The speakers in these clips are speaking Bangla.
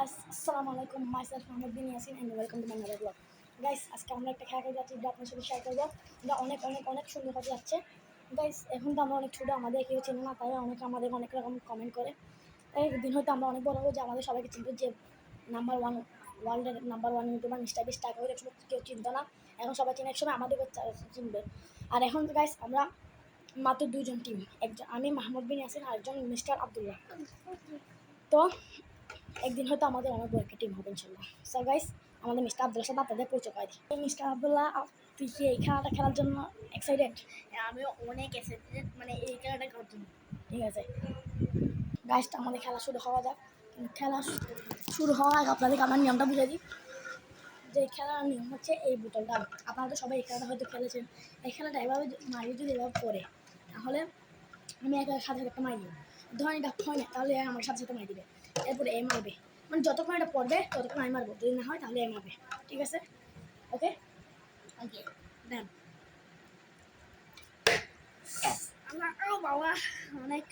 আসসালামু আলাইকুম, myself Mohammad bin Yasin and welcome to my another blog. Guys, আজকে আমরা একটা খেলা খেলতে যাচ্ছি, যেটা আপনার সাথে শেয়ার করবো। এটা অনেক অনেক অনেক সুন্দর হতে যাচ্ছে। গাইস, এখন তো আমরা অনেক ছোটো, আমাদের কেউ চেনে না, তাই অনেকে আমাদের অনেক রকম কমেন্ট করে। তাই একদিন হয়তো আমরা অনেক বড় হবো, যে আমাদের সবাইকে চিনবে, যে নাম্বার 1 ওয়ার্ল্ডের নাম্বার 1 ইউটিউবার মিস্টার বিস্ট। টাকা হলে কেউ চিনতো না, এখন সবাই চিনে, এক সময় আমাদেরকে চিনবে। আর এখন গাইস, আমরা মাত্র 2জন টিম, একজন আমি মাহমুদ বিন ইয়াসিন, আরেকজন মিস্টার আবদুল্লাহ। তো একদিন হয়তো আমাদের অনেক বড় একটা টিম হবে ইনশাল্লাহ। সো গাইস, আমাদের মিস্টার আবদুল্লার সাথে আপনাদের পরিচয় করে দিই। মিস্টার আবদুল্লাহ, তুই কি এই খেলাটা খেলার জন্য এক্সাইটেড? আমি অনেক এক্সাইটেড, মানে এই খেলাটা করার জন্য। ঠিক আছে গাইস, আমাদের খেলা শুরু হওয়া যাক। কিন্তু খেলা শুরু হওয়ার আগে আপনাদেরকে আমার নিয়মটা বুঝিয়ে দিই। যে খেলার নিয়ম হচ্ছে এই বোতলটা, আপনারা তো সবাই এই খেলাটা হয়তো খেলেছেন। এই খেলাটা এভাবে মারি, যদি এভাবে পড়ে, তাহলে আমি সাথে সাথে একটা মারি দিব। ধরেন এটা হয় না, তাহলে আমার সাথে সাথে মারি দিবে। এরপরে এ মারবে, মানে যতক্ষণ এটা পড়বে ততক্ষণ আমি মারবো, যদি না হয় তাহলে এ মারবে। ঠিক আছে? ওকে ওকে, ডান। আল্লাহ, ও বাবা, অনেক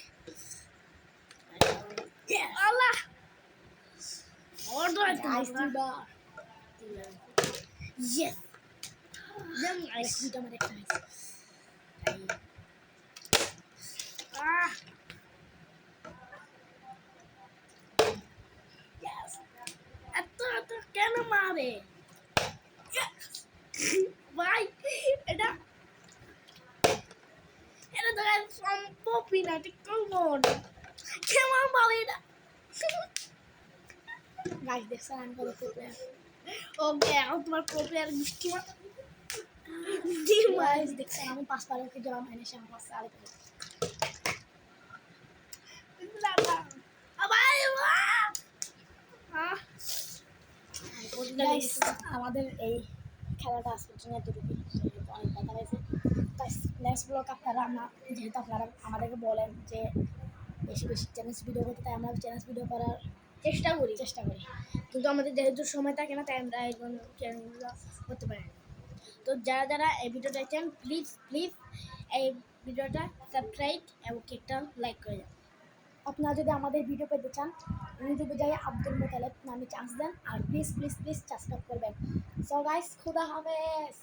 Yes! আল্লাহ অর্ডার Guys, দিবা। yes! দেন Guys, দুটো আমার একটা হয়েছে। আহ Yes! এত এত কেন মারে ভাই? এটা এটা তো সম্ভবই না, ঠিক কেমন কেমন মারে এটা? Guys, দেখছেন আমি কত প্লেয়ার। ওকে, এখন তোমার প্রোপ্লেয়ার মিষ্টি মাছ Guys, দেখছেন আমি 5 পারে ওকে গেলাম, এনে সে আমার পাশে আরেকটা। Guys, আমাদের এই খেলাটা আজকের জন্য এতটুকুই। অনেক কথা হয়েছে। নেক্সট ব্লগ আপনারা যেহেতু আপনারা আমাদেরকে বলেন যে বেশি বেশি চ্যালেঞ্জ ভিডিও করতে, তাই আমরা চ্যালেঞ্জ ভিডিও করার চেষ্টা করি, করি। কিন্তু আমাদের যেহেতু সময় থাকে না, তাই আমরা এখন চ্যানেলগুলো করতে পারি না। তো যারা যারা এই ভিডিওটা দেখছেন, প্লিজ প্লিজ এই ভিডিওটা সাবস্ক্রাইব এবং একটা লাইক করে দেন। আপনারা যদি আমাদের ভিডিও পেতে চান, ইউটিউবে যাই আব্দুল মোতালেব নামে চান্স দেন, আর প্লিজ প্লিজ প্লিজ সাবস্ক্রাইব করবেন। সো গাইস, খুদা হাফেজ।